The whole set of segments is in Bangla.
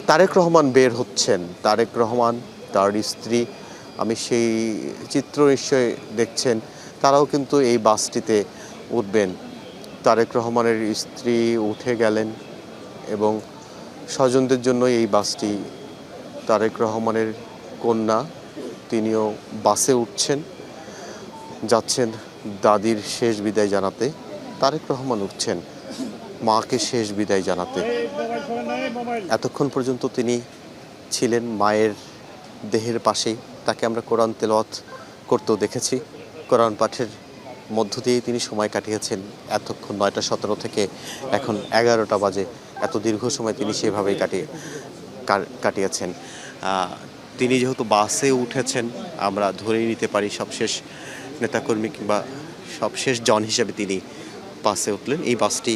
তারেক রহমান বের হচ্ছেন। তারেক রহমান, তার স্ত্রী, আমি সেই চিত্র নিশ্চয়ই দেখছেন, তারাও কিন্তু এই বাসটিতে উঠবেন। তারেক রহমানের স্ত্রী উঠে গেলেন এবং স্বজনদের জন্য এই বাসটি। তারেক রহমানের কন্যা, তিনিও বাসে উঠছেন, যাচ্ছেন দাদির শেষ বিদায় জানাতে। তারেক রহমান উঠছেন মাকে শেষ বিদায় জানাতে। এতক্ষণ পর্যন্ত তিনি ছিলেন মায়ের দেহের পাশেই। তাকে আমরা কোরআন তেলাওয়াত করতেও দেখেছি। কোরআন পাঠের মধ্য দিয়েই তিনি সময় কাটিয়েছেন। এতক্ষণ ৯টা ১৭ থেকে এখন ১১টা বাজে, এত দীর্ঘ সময় তিনি সেভাবেই কাটিয়েছেন। তিনি যেহেতু বাসে উঠেছেন, আমরা ধরেই নিতে পারি সবশেষ নেতাকর্মী কিংবা সবশেষ জন হিসেবে তিনি বাসে উঠলেন। এই বাসটি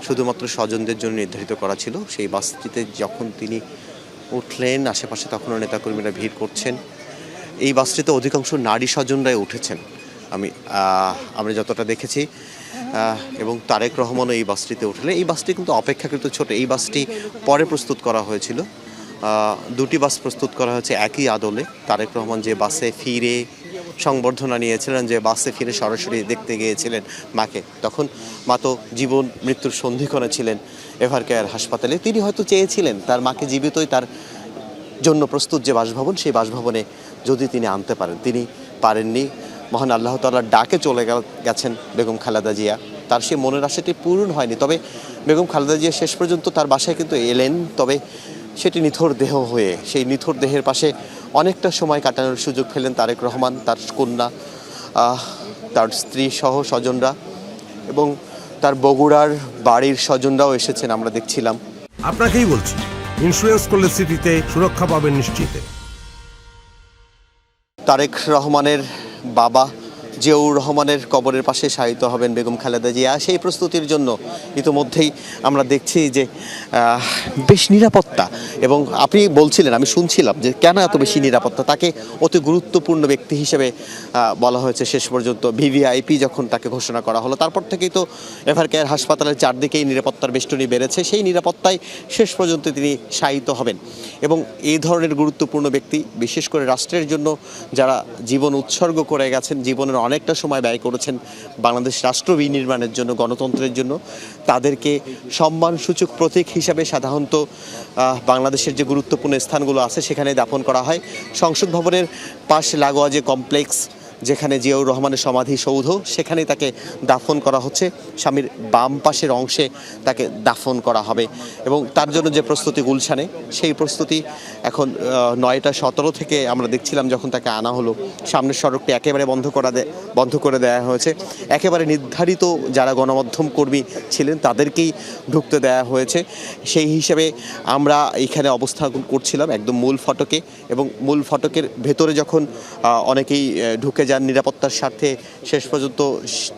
শুধুমাত্র স্বজনদের জন্য নির্ধারিত করা ছিল। সেই বাসটিতে যখন তিনি উঠলেন, আশেপাশে তখনও নেতাকর্মীরা ভিড় করছেন। এই বাসটিতে অধিকাংশ নারী স্বজনরাই উঠেছেন আমরা যতটা দেখেছি। এবং তারেক রহমানও এই বাসটিতে উঠলেন। এই বাসটি কিন্তু অপেক্ষাকৃত ছোট। এই বাসটি পরে প্রস্তুত করা হয়েছিল। দুটি বাস প্রস্তুত করা হয়েছে একই আদলে। তারেক রহমান যে বাসে ফিরে সংবর্ধনা নিয়েছিলেন, যে বাসে ফিরে সরাসরি দেখতে গিয়েছিলেন মাকে, তখন মা তো জীবন মৃত্যুর সন্ধিক্ষণে ছিলেন এভারকেয়ার হাসপাতালে। তিনি হয়তো চেয়েছিলেন তার মাকে জীবিতই তার জন্য প্রস্তুত যে বাসভবন, সেই বাসভবনে যদি তিনি আনতে পারেন। তিনি পারেননি। মহান আল্লাহ তাআলার ডাকে চলে গেছেন বেগম খালেদা জিয়া। তার সেই মনের আশাটি পূরণ হয়নি। তবে বেগম খালেদা জিয়া শেষ পর্যন্ত তার বাসায় কিন্তু এলেন। তবে সেটি নিথর দেহ হয়ে, সেই নিথর দেহের পাশে অনেকটা সময় কাটানোর সুযোগ পেলেন তারেক রহমান, তার কন্যা, তার স্ত্রী সহ স্বজনরা, এবং তার বগুড়ার বাড়ির স্বজনরাও এসেছেন, আমরা দেখছিলাম। আপনাকেই বলছি, ইন্স্যুরেন্স করলে সিটিতে সুরক্ষা পাবেন নিশ্চিতে। তারেক রহমানের বাবা জিয়াউর রহমানের কবরের পাশে শায়িত হবেন বেগম খালেদা জিয়া। সেই প্রস্তুতির জন্য ইতোমধ্যেই আমরা দেখছি যে বেশ নিরাপত্তা। এবং আপনি বলছিলেন, আমি শুনছিলাম যে কেন এত বেশি নিরাপত্তা। তাকে অতি গুরুত্বপূর্ণ ব্যক্তি হিসেবে বলা হয়েছে শেষ পর্যন্ত। ভিভিআইপি যখন তাকে ঘোষণা করা হলো, তারপর থেকেই তো এভারকেয়ার হাসপাতালের চারদিকেই নিরাপত্তার বেষ্টনী বেড়েছে। সেই নিরাপত্তায় শেষ পর্যন্ত তিনি শায়িত হবেন। এবং এই ধরনের গুরুত্বপূর্ণ ব্যক্তি, বিশেষ করে রাষ্ট্রের জন্য যারা জীবন উৎসর্গ করে গেছেন, জীবনের অনেকটা সময় ব্যয় করেছেন বাংলাদেশ রাষ্ট্র বিনির্মাণের জন্য, গণতন্ত্রের জন্য, তাদেরকে সম্মানসূচক প্রতীক হিসাবে সাধারণত বাংলাদেশের যে গুরুত্বপূর্ণ স্থানগুলো আছে সেখানে দাফন করা হয়। সংসদ ভবনের পাশে লাগোয়া যে কমপ্লেক্স, যেখানে জিয়াউর রহমানের সমাধিসৌধ, সেখানেই তাকে দাফন করা হচ্ছে। স্বামীর বাম পাশের অংশে তাকে দাফন করা হবে। এবং তার জন্য যে প্রস্তুতি গুলশানে, সেই প্রস্তুতি এখন ৯টা ১৭ থেকে আমরা দেখছিলাম যখন তাকে আনা হলো। সামনের সড়কটি একেবারে বন্ধ করে দেওয়া হয়েছে। একেবারে নির্ধারিত যারা গণমাধ্যম কর্মী ছিলেন তাদেরকেই ঢুকতে দেওয়া হয়েছে। সেই হিসেবে আমরা এইখানে অবস্থান করছিলাম একদম মূল ফটকে। এবং মূল ফটকের ভেতরে যখন অনেকেই ঢুকে যান নিরাপত্তার স্বার্থে, শেষ পর্যন্ত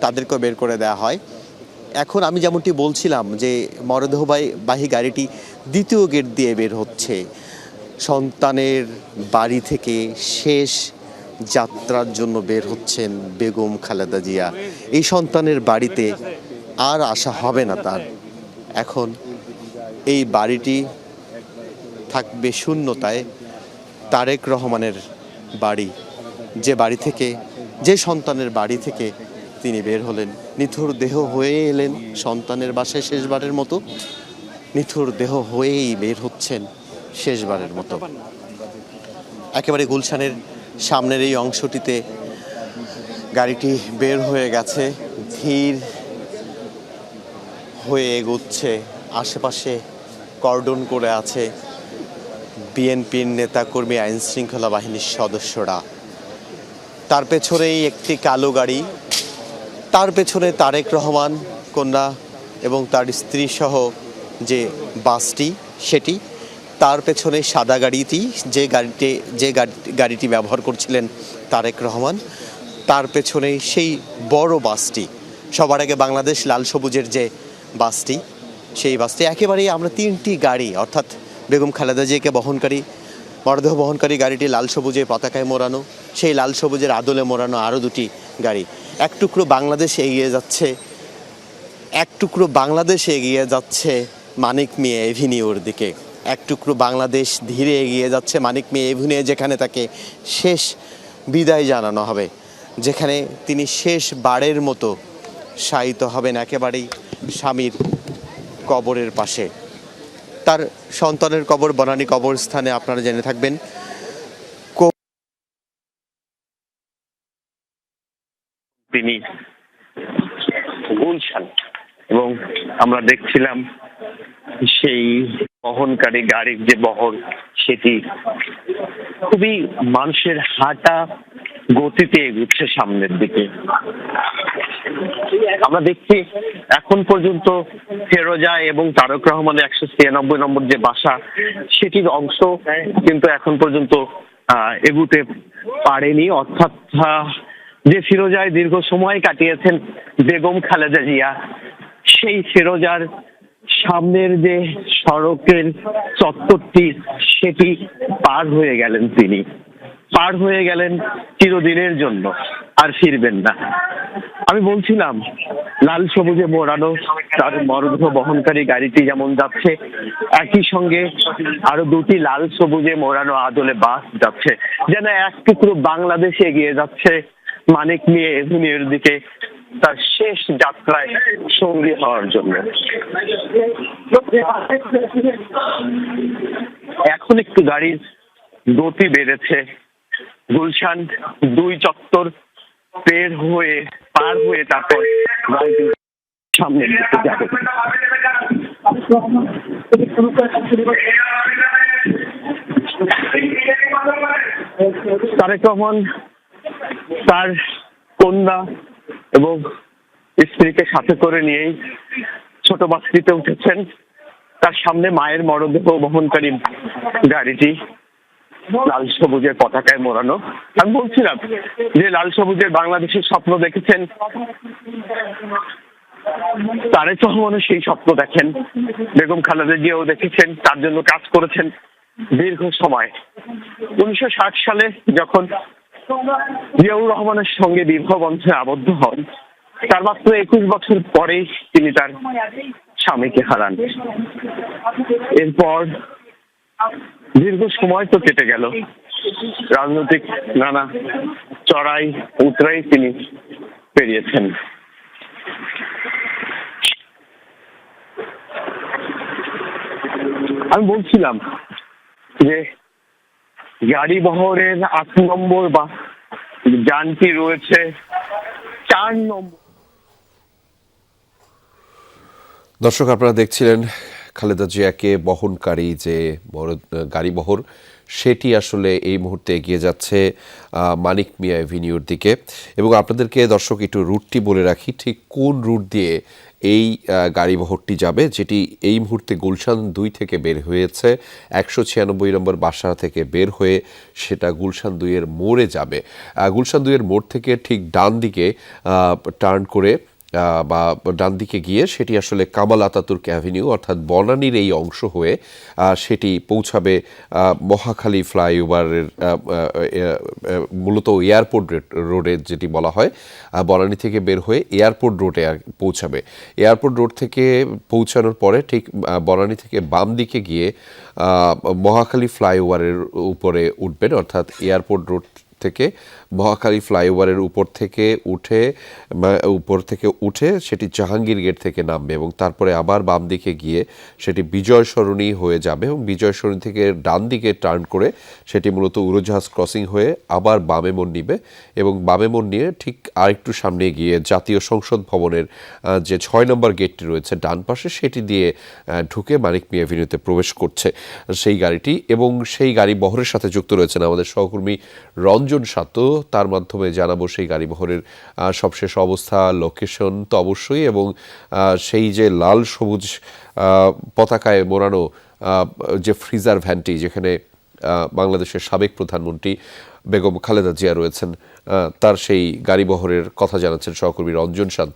তাদেরকেও বের করে দেওয়া হয়। এখন আমি যেমনটি বলছিলাম যে মরদেহবাহী গাড়িটি দ্বিতীয় গেট দিয়ে বের হচ্ছে। সন্তানের বাড়ি থেকে শেষ যাত্রার জন্য বের হচ্ছেন বেগম খালেদা জিয়া। এই সন্তানের বাড়িতে আর আসা হবে না তার। এখন এই বাড়িটি থাকবে শূন্যতায়। তারেক রহমানের বাড়ি, যে বাড়ি থেকে, যে সন্তানের বাড়ি থেকে তিনি বের হলেন, নিথর দেহ হয়ে এলেন সন্তানের বাসায় শেষবারের মতো, নিথর দেহ হয়েই বের হচ্ছেন শেষবারের মতো। একেবারে গুলশানের সামনের এই অংশটিতে গাড়িটি বের হয়ে গেছে, ধীর হয়ে এগোচ্ছে। আশেপাশে কর্ডন করে আছে বিএনপির নেতাকর্মী, আইন শৃঙ্খলা বাহিনীর সদস্যরা। তার পেছনেই একটি কালো গাড়ি, তার পেছনে তারেক রহমান, কন্যা এবং তার স্ত্রী সহ যে বাসটি, সেটি। তার পেছনে সাদা গাড়িটি, যে গাড়িটি ব্যবহার করছিলেন তারেক রহমান। তার পেছনে সেই বড় বাসটি, সবার আগে বাংলাদেশ লাল সবুজের যে বাসটি, সেই বাসটি। একেবারেই আমরা তিনটি গাড়ি, অর্থাৎ বেগম খালেদা জিয়াকে মরদেহ বহনকারী গাড়িটি লাল সবুজে পতাকায় মোড়ানো, সেই লাল সবুজের আদলে মোড়ানো আরও দুটি গাড়ি। এক টুকরো বাংলাদেশ এগিয়ে যাচ্ছে মানিক মিয়া এভিনিউর দিকে। এক টুকরো বাংলাদেশ ধীরে এগিয়ে যাচ্ছে মানিক মিয়া এভিনিউ, যেখানে তাকে শেষ বিদায় জানানো হবে, যেখানে তিনি শেষবারের মতো শায়িত হবেন একেবারেই স্বামীর কবরের পাশে। তার সন্তানের কবর বনানী কবরস্থানে, আপনারা জেনে থাকবেন। তিনি গুলশান, এবং আমরা দেখছিলাম সেই বহনকারী গাড়ির যে বহর, সেটি খুবই মানুষের হাঁটা গতিতে এগুচ্ছে সামনের দিকে। আমরা দেখছি এখন পর্যন্ত ফেরোজা এবং তারক রহমানের 196 নম্বর যে বাসা, সেটির অংশ কিন্তু এখন পর্যন্ত এগুতে পারেনি। অর্থাৎ যে ফিরোজায় দীর্ঘ সময় কাটিয়েছেন বেগম খালেদা জিয়া, সেই ফিরোজার সামনের যে সড়কের চত্বরটি, সেটি পার হয়ে গেলেন তিনি, পার হয়ে গেলেন চিরদিনের জন্য, আর ফিরবেন না। আমি বলছিলাম লাল সবুজে মোড়ানো তার মরদেহ বহনকারী গাড়িটি যেমন যাচ্ছে, একই সঙ্গে আরো দুটি লাল সবুজে মোড়ানো আদলে বাস যাচ্ছে, যেন এক টুকরো বাংলাদেশে এগিয়ে যাচ্ছে মানিক মিয়া এভিনিউর দিকে, তার শেষ যাত্রায় সঙ্গী হওয়ার জন্য। এখন একটু গাড়ির গতি বেড়েছে। গুলশান 2 চত্বর পার হয়ে তারপর গাড়িটি সামনের দিকে যাবে। তারেক রহমান তার কন্যা এবং স্ত্রীকে সাথে করে নিয়েই ছোট বাসটিতে উঠেছেন। তার সামনে মায়ের মরদেহ বহনকারী গাড়িটি লাল সবুজের পতাকায় মোড়ানো। আমি বলছিলাম যে লাল সবুজের বাংলাদেশের স্বপ্ন দেখেছেন তারেক রহমানও, সেই স্বপ্ন দেখেন বেগম খালেদা জিয়াও দেখেছেন, তার জন্য কাজ করেছেন দীর্ঘ সময়। 1960 সালে যখন জিয়াউর রহমানের সঙ্গে বিবাহ বন্ধনে আবদ্ধ হন, তার মাত্র 21 বছর পরেই তিনি তার স্বামীকে হারান। এরপর দীর্ঘ সময় তো কেটে গেল, রাজনৈতিক নানা চড়াই উতরাই তিনি পেরিয়েছেন। আমি বলছিলাম যে গাড়ি বহরের 8 নম্বর বা যানটি রয়েছে 4 নম্বর। দর্শক, আপনারা দেখছিলেন খালেদা জিয়াকে বহনকারী যে গাড়ি বহর, সেটি আসলে এই মুহূর্তে এগিয়ে যাচ্ছে মানিক মিয়া এভিনিউর দিকে। এবং আপনাদেরকে দর্শক একটু রুটটি বলে রাখি, ঠিক কোন রুট দিয়ে এই গাড়ি বহরটি যাবে, যেটি এই মুহূর্তে গুলশান 2 থেকে বের হয়েছে। 196 নম্বর বাসা থেকে বের হয়ে সেটা গুলশান 2-এর মোড়ে যাবে। গুলশান 2-এর মোড় থেকে ঠিক ডান দিকে টার্ন করে বা ডান দিকে গিয়ে সেটি আসলে কামাল আতাতুর্ক অ্যাভিনিউ অর্থাৎ বনানীর এই অংশ হয়ে সেটি পৌঁছাবে মহাখালী ফ্লাইওভারের, মূলত এয়ারপোর্ট রোডে যেটি বলা হয়। বনানী থেকে বের হয়ে এয়ারপোর্ট রোডে পৌঁছাবে। এয়ারপোর্ট রোড থেকে পৌঁছানোর পরে ঠিক বনানী থেকে বাম দিকে গিয়ে মহাখালী ফ্লাইওভারের উপরে উঠবেন, অর্থাৎ এয়ারপোর্ট রোড থেকে মহাখালী ফ্লাইওভারের উপর থেকে উঠে সেটি জাহাঙ্গীর গেট থেকে নামবে এবং তারপরে আবার বাম দিকে গিয়ে সেটি বিজয় সরণি হয়ে যাবে এবং বিজয় সরণি থেকে ডান দিকে টার্ন করে সেটি মূলত উড়োজাহাজ ক্রসিং হয়ে আবার বামে মোড় নিবে এবং বামে মোড় নিয়ে ঠিক আরেকটু সামনে গিয়ে জাতীয় সংসদ ভবনের যে 6 নম্বর গেটটি রয়েছে ডান পাশে, সেটি দিয়ে ঢুকে মানিক মিয়া এভিনিউতে প্রবেশ করছে সেই গাড়িটি। এবং সেই গাড়ি বহরের সাথে যুক্ত রয়েছেন আমাদের সহকর্মী রঞ্জন সাতো। তার মাধ্যমে জানাবো সেই গাড়ি বহরের সবশেষ অবস্থা, লোকেশন তো অবশ্যই, এবং সেই যে লাল সবুজ পতাকায় মোড়ানো যে ফ্রিজার ভ্যানটি, যেখানে বাংলাদেশের সাবেক প্রধানমন্ত্রী বেগম খালেদা জিয়া রয়েছেন, তার সেই গাড়ি বহরের কথা জানাচ্ছেন সহকর্মী রঞ্জন সাতো।